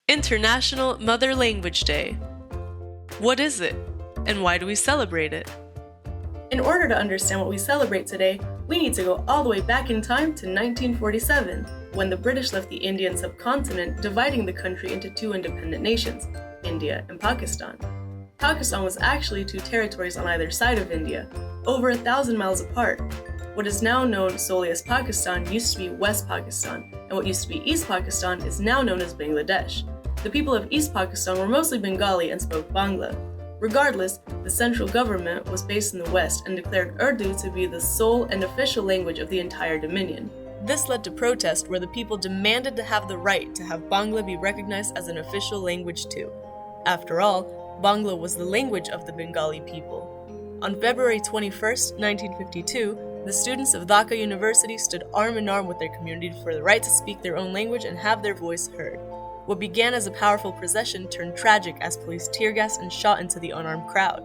International Mother Language Day. What is it, and why do we celebrate it? In order to understand what we celebrate today, we need to go all the way back in time to 1947, when the British left the Indian subcontinent, dividing the country into two independent nations, India and Pakistan. Pakistan was actually two territories on either side of India, over 1,000 miles apart. What is now known solely as Pakistan used to be West Pakistan, and what used to be East Pakistan is now known as Bangladesh. The people of East Pakistan were mostly Bengali and spoke Bangla. Regardless, the central government was based in the West and declared Urdu to be the sole and official language of the entire dominion. This led to protest where the people demanded to have the right to have Bangla be recognized as an official language too. After all, Bangla was the language of the Bengali people. On February 21, 1952, the students of Dhaka University stood arm in arm with their community for the right to speak their own language and have their voice heard. What began as a powerful procession turned tragic as police tear gassed and shot into the unarmed crowd.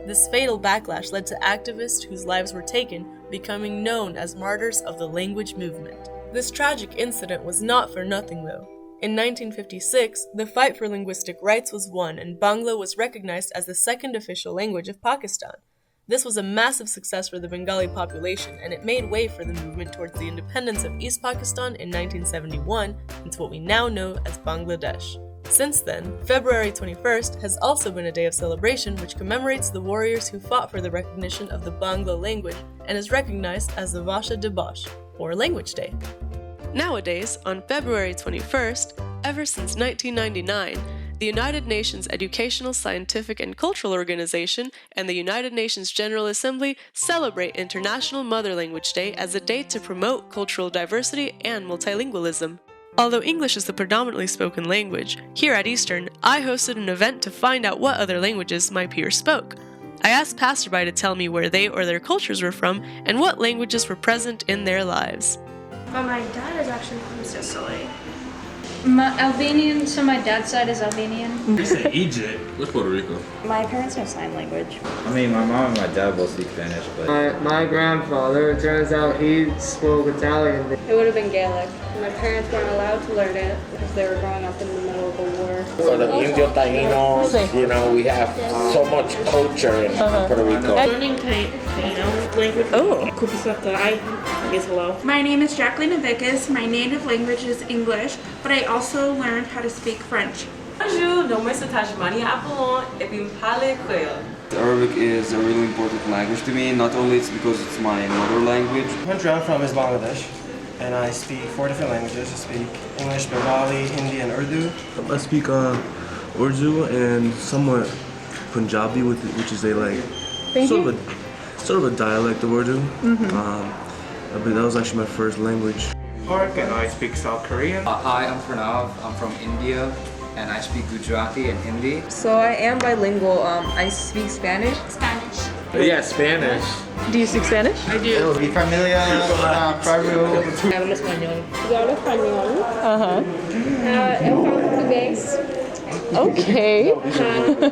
This fatal backlash led to activists whose lives were taken becoming known as martyrs of the language movement. This tragic incident was not for nothing though. In 1956, the fight for linguistic rights was won and Bangla was recognized as the second official language of Pakistan. This was a massive success for the Bengali population, and it made way for the movement towards the independence of East Pakistan in 1971 into what we now know as Bangladesh. Since then, February 21st has also been a day of celebration which commemorates the warriors who fought for the recognition of the Bangla language and is recognized as the Vasha Dibash, or Language Day. Nowadays, on February 21st, ever since 1999, the United Nations Educational, Scientific, and Cultural Organization and the United Nations General Assembly celebrate International Mother Language Day as a day to promote cultural diversity and multilingualism. Although English is the predominantly spoken language, here at Eastern, I hosted an event to find out what other languages my peers spoke. I asked passerby to tell me where they or their cultures were from and what languages were present in their lives. My dad is actually from Sicily. Albanian, so my dad's side is Albanian. You say Egypt. What's Puerto Rico? My parents know sign language. I mean, my mom and my dad both speak Spanish, but... My grandfather, it turns out he spoke Italian. It would have been Gaelic. My parents weren't allowed to learn it because they were growing up in the middle of a war. For the Indio Tainos, you know, we have so much culture in Puerto Rico. Learning Taino language. Oh. I guess hello. My name is Jacqueline Navikas. My native language is English, but I also learned how to speak French. Arabic is a really important language to me, not only it's because it's my mother language. The country I'm from is Bangladesh, and I speak 4 different languages. I speak English, Bengali, Hindi, and Urdu. I speak Urdu and somewhat Punjabi, which is sort of a dialect of Urdu. But that was actually my first language. Park, and I speak South Korean. Hi, I'm Pranav. I'm from India, and I speak Gujarati and Hindi. So I am bilingual. I speak Spanish. Spanish. Yeah, Spanish. Do you speak Spanish? I do. Mi familia, Hablo español. Yo hablo español. Uh-huh. Portugués. Okay.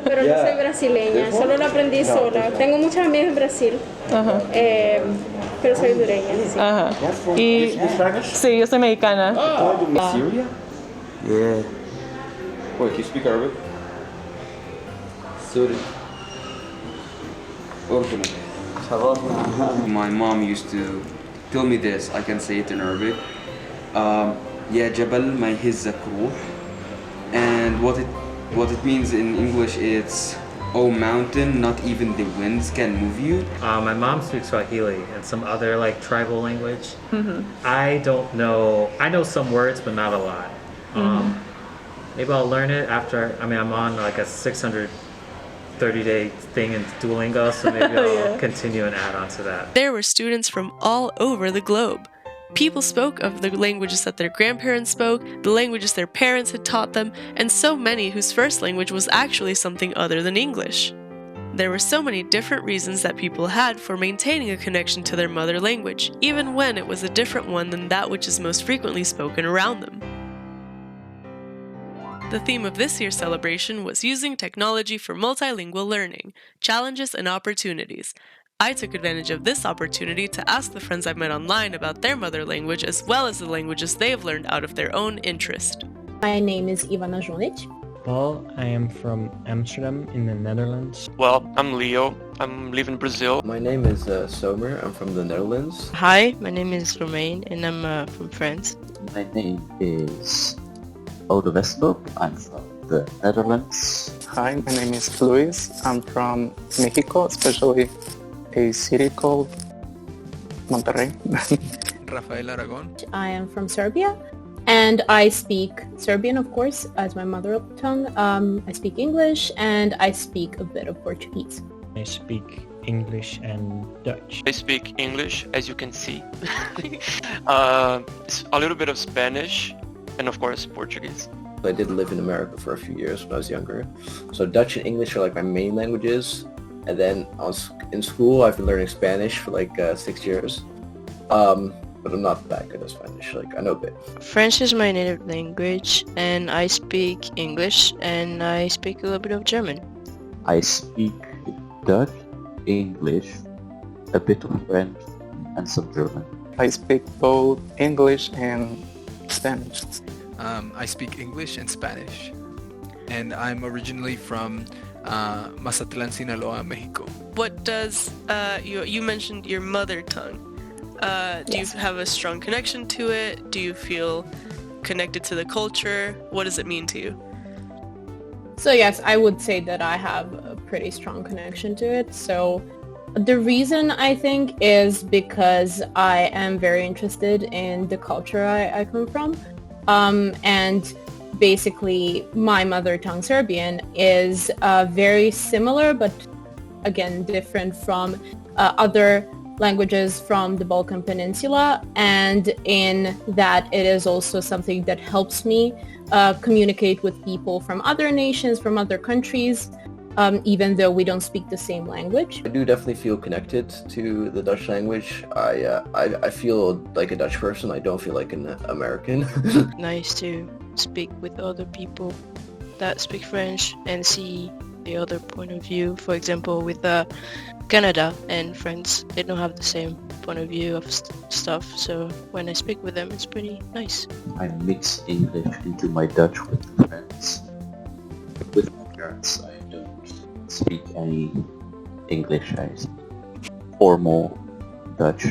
Pero no soy brasileña, solo lo aprendí sola. Tengo muchas amigas en Brasil, pero soy hondureña. Sí. Y sí, yo soy mexicana. Syria? Yeah. Wait, can you speak Arabic? Sorry. My mom used to tell me this, I can say it in Arabic. Ya Jabal ma yahizak ruh. And what it means in English, it's, oh mountain, not even the winds can move you. My mom speaks Swahili and some other like tribal language. I don't know. I know some words, but not a lot. Maybe I'll learn it after. I'm on like a 630-day thing in Duolingo, so maybe I'll continue and add on to that. There were students from all over the globe. People spoke of the languages that their grandparents spoke, the languages their parents had taught them, and so many whose first language was actually something other than English. There were so many different reasons that people had for maintaining a connection to their mother language, even when it was a different one than that which is most frequently spoken around them. The theme of this year's celebration was using technology for multilingual learning, challenges and opportunities. I took advantage of this opportunity to ask the friends I've met online about their mother language as well as the languages they have learned out of their own interest. My name is Ivana Jonic. Well, I am from Amsterdam in the Netherlands. Well, I'm Leo. I'm living in Brazil. My name is Somer. I'm from the Netherlands. Hi, my name is Romain and I'm from France. My name is Odo Westloop. I'm from the Netherlands. Hi, my name is Luis. I'm from Mexico, especially a city called Monterrey. Rafael Aragon. I am from Serbia. And I speak Serbian, of course, as my mother tongue. I speak English and I speak a bit of Portuguese. I speak English and Dutch. I speak English, as you can see. A little bit of Spanish and, of course, Portuguese. I did live in America for a few years when I was younger. So Dutch and English are like my main languages. And then in school, I've been learning Spanish for like 6 years. But I'm not that good at Spanish, like I know a bit. French is my native language and I speak English and I speak a little bit of German. I speak Dutch, English, a bit of French and some German. I speak both English and Spanish. I speak English and Spanish. And I'm originally from Mazatlan, Sinaloa, Mexico. What does, you mentioned your mother tongue. Do you have a strong connection to it? Do you feel connected to the culture? What does it mean to you? So yes, I would say that I have a pretty strong connection to it. So the reason I think is because I am very interested in the culture I come from. And basically my mother tongue Serbian is very similar, but again, different from other languages from the Balkan Peninsula, and in that it is also something that helps me communicate with people from other nations, from other countries, even though we don't speak the same language. I do definitely feel connected to the Dutch language. I feel like a Dutch person. I don't feel like an American. Nice to speak with other people that speak French and see the other point of view. For example, with Canada and France, they don't have the same point of view of stuff, so when I speak with them, it's pretty nice. I mix English into my Dutch with friends. With my parents, I don't speak any English. I speak formal Dutch.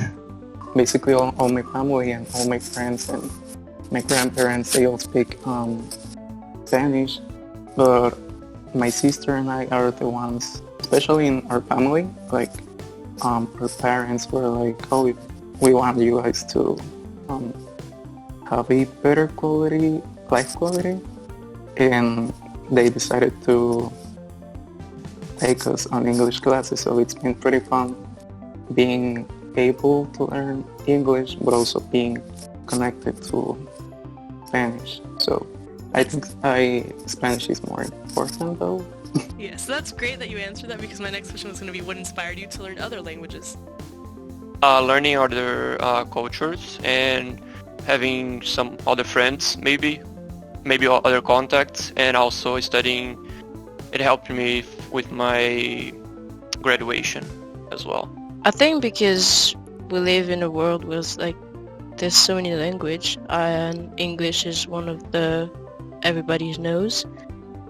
Basically, all my family and all my friends and my grandparents, they all speak Spanish, but my sister and I are the ones, especially in our family, like our parents were like, oh, we want you guys to have a better life quality, and they decided to take us on English classes, so it's been pretty fun being able to learn English, but also being connected to Spanish. So I think Spanish is more important though. Yeah, so that's great that you answered that, because my next question was going to be what inspired you to learn other languages? Learning other cultures and having some other friends, maybe other contacts, and also studying. It helped me with my graduation as well. I think because we live in a world where it's like there's so many languages, and English is one of the everybody knows.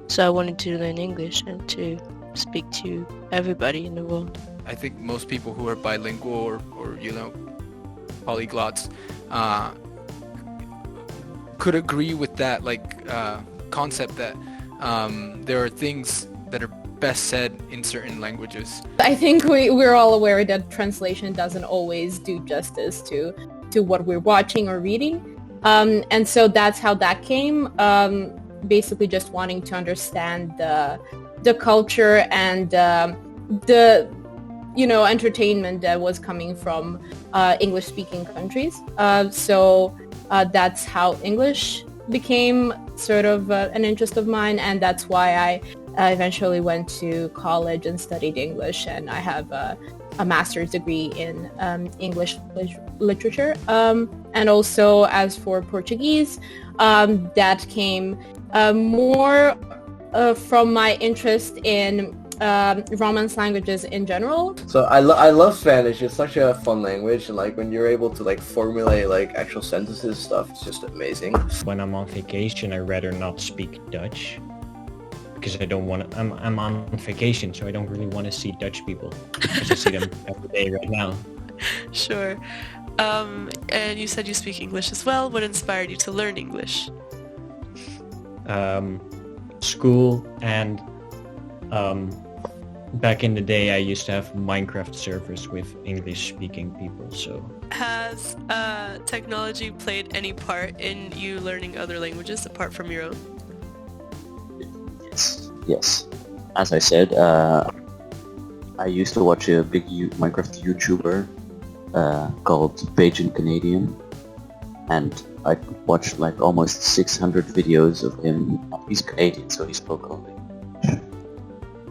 So I wanted to learn English and to speak to everybody in the world. I think most people who are bilingual or polyglots could agree with that concept that there are things that are best said in certain languages. I think we're all aware that translation doesn't always do justice to what we're watching or reading. And so that's how that came. Basically just wanting to understand the culture and the entertainment that was coming from English-speaking countries. So that's how English became sort of an interest of mine, and that's why I eventually went to college and studied English, and I have a master's degree in English literature. And also as for Portuguese, that came more from my interest in Romance languages in general. So I love Spanish. It's such a fun language, and like when you're able to like formulate like actual sentences stuff, it's just amazing. When I'm on vacation, I rather not speak Dutch because I don't want to. I'm on vacation, so I don't really want to see Dutch people. I just see them every day right now. Sure. And you said you speak English as well. What inspired you to learn English? School and back in the day, I used to have Minecraft servers with English-speaking people. So has technology played any part in you learning other languages apart from your own? Yes. As I said, I used to watch a big Minecraft YouTuber called Eastern Canadian, and I watched like almost 600 videos of him. He's Canadian, so he spoke only English,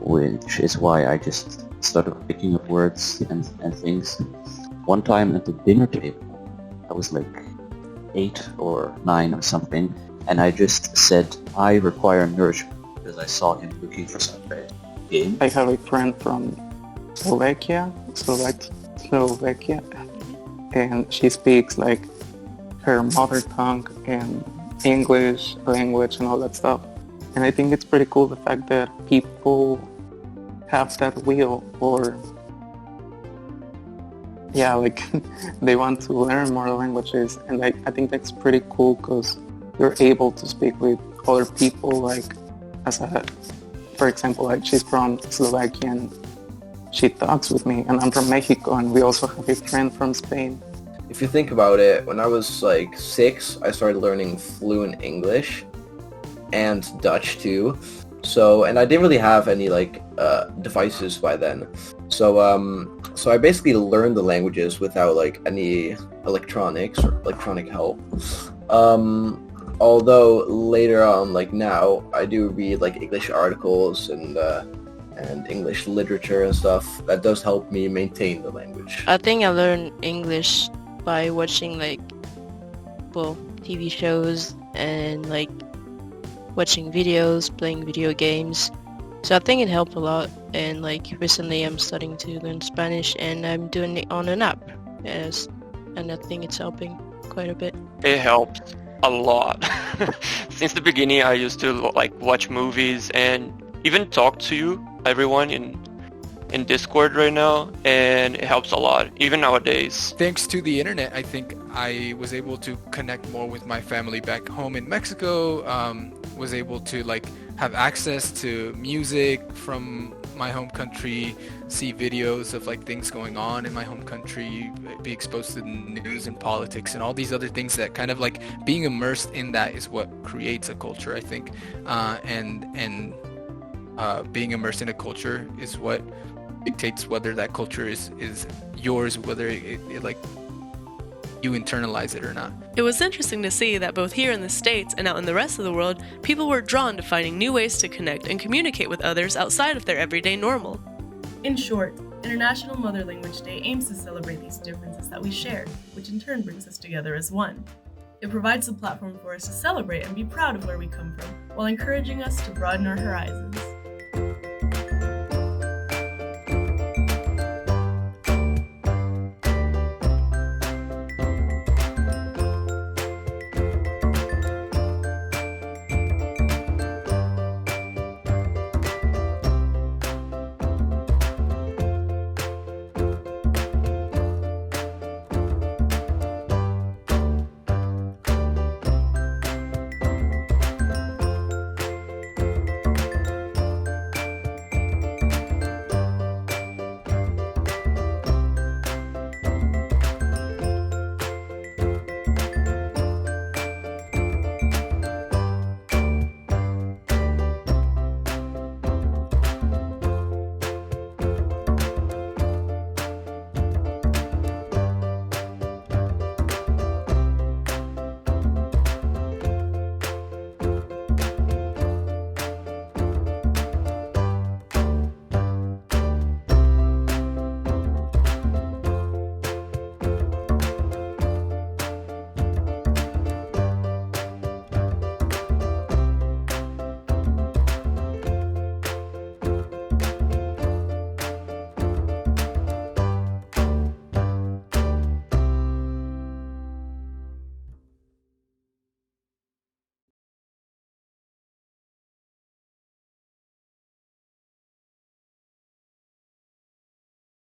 which is why I just started picking up words and things. One time at the dinner table, I was like 8 or 9 or something, and I just said, I require nourishment, because I saw him looking for some game. I have a friend from Slovakia, and she speaks like her mother tongue and English language and all that stuff. And I think it's pretty cool the fact that people have that will, or like they want to learn more languages, and I think that's pretty cool because you're able to speak with other people, like for example, like she's from Slovakia and she talks with me, and I'm from Mexico, and we also have a friend from Spain. If you think about it, when I was like 6, I started learning fluent English and Dutch too. So, and I didn't really have any like devices by then. So I basically learned the languages without like any electronics or electronic help. Although later on, like now, I do read like English articles and English literature and stuff. That does help me maintain the language. I think I learned English by watching like, TV shows and like watching videos, playing video games. So I think it helped a lot. And like recently I'm starting to learn Spanish, and I'm doing it on an app. Yes, and I think it's helping quite a bit. It helps a lot. Since the beginning, I used to like watch movies and even talk to everyone in Discord right now, and it helps a lot, even nowadays. Thanks to the internet, I think I was able to connect more with my family back home in Mexico, was able to like have access to music from my home country, see videos of like things going on in my home country, be exposed to the news and politics and all these other things that kind of like being immersed in that is what creates a culture, I think. Being immersed in a culture is what dictates whether that culture is yours, whether it like you internalize it or not. It was interesting to see that both here in the States and out in the rest of the world, people were drawn to finding new ways to connect and communicate with others outside of their everyday normal. In short, International Mother Language Day aims to celebrate these differences that we share, which in turn brings us together as one. It provides a platform for us to celebrate and be proud of where we come from, while encouraging us to broaden our horizons.